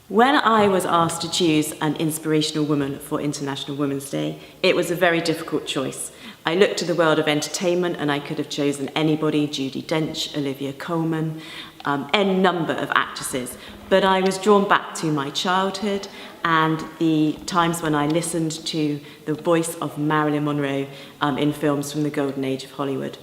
When I was asked to choose an inspirational woman for International Women's Day, it was a very difficult choice. I looked to the world of entertainment and I could have chosen anybody, Judi Dench, Olivia Colman, any number of actresses. But I was drawn back to my childhood and the times when I listened to the voice of Marilyn Monroe in films from the golden age of Hollywood.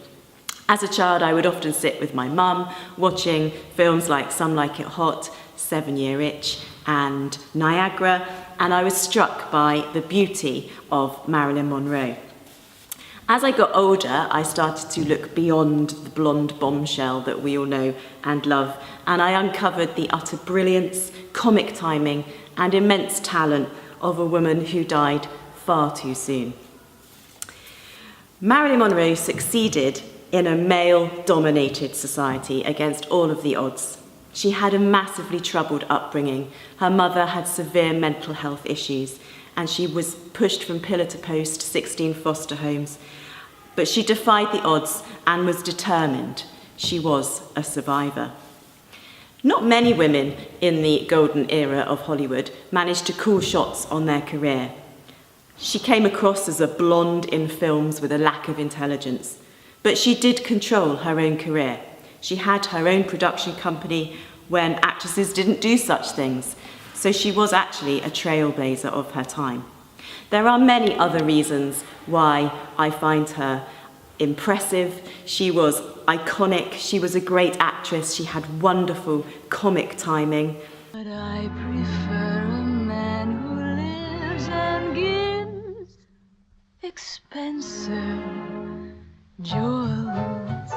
As a child, I would often sit with my mum watching films like Some Like It Hot, 7-Year Itch, and Niagara, and I was struck by the beauty of Marilyn Monroe. As I got older, I started to look beyond the blonde bombshell that we all know and love, and I uncovered the utter brilliance, comic timing, and immense talent of a woman who died far too soon. Marilyn Monroe succeeded in a male-dominated society against all of the odds. She had a massively troubled upbringing. Her mother had severe mental health issues, and she was pushed from pillar to post, 16 foster homes. But she defied the odds and was determined. She was a survivor. Not many women in the golden era of Hollywood managed to call shots on their career. She came across as a blonde in films with a lack of intelligence, but she did control her own career. She had her own production company when actresses didn't do such things, so she was actually a trailblazer of her time. There are many other reasons why I find her impressive. She was iconic, she was a great actress, she had wonderful comic timing. But I prefer a man who lives and gives expensive jewels.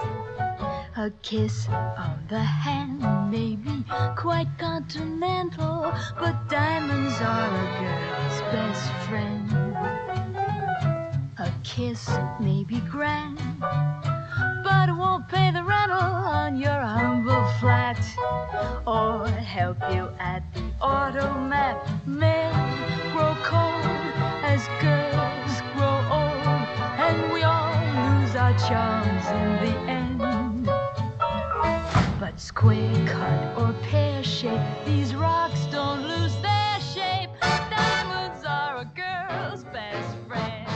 A kiss on the hand may be quite continental, but diamonds are a girl's best friend. A kiss may be grand, but it won't pay the rental on your humble flat, or help you at the automat. Men grow cold as girls grow old, and we all lose our charms in the end. But square cut or pear shape, these rocks don't lose their shape. Diamonds are a girl's best friend.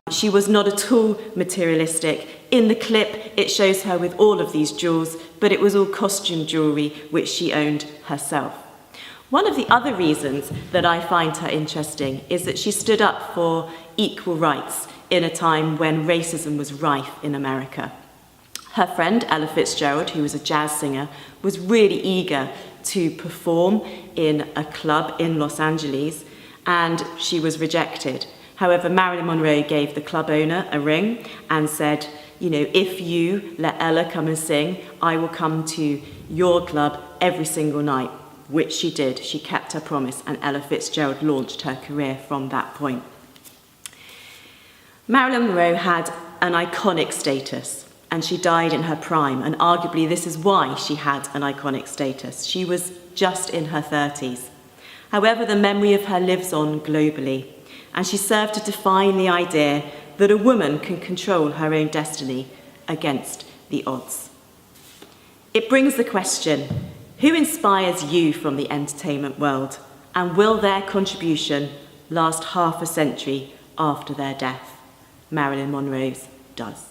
She was not at all materialistic. In the clip, it shows her with all of these jewels, but it was all costume jewellery which she owned herself. One of the other reasons that I find her interesting is that she stood up for equal rights in a time when racism was rife in America. Her friend, Ella Fitzgerald, who was a jazz singer, was really eager to perform in a club in Los Angeles, and she was rejected. However, Marilyn Monroe gave the club owner a ring and said, if you let Ella come and sing, I will come to your club every single night, which she did. She kept her promise, and Ella Fitzgerald launched her career from that point. Marilyn Monroe had an iconic status, and she died in her prime, and arguably this is why she had an iconic status. She was just in her 30s. However, the memory of her lives on globally, and she served to define the idea that a woman can control her own destiny against the odds. It brings the question, who inspires you from the entertainment world, and will their contribution last half a century after their death? Marilyn Monroe's does.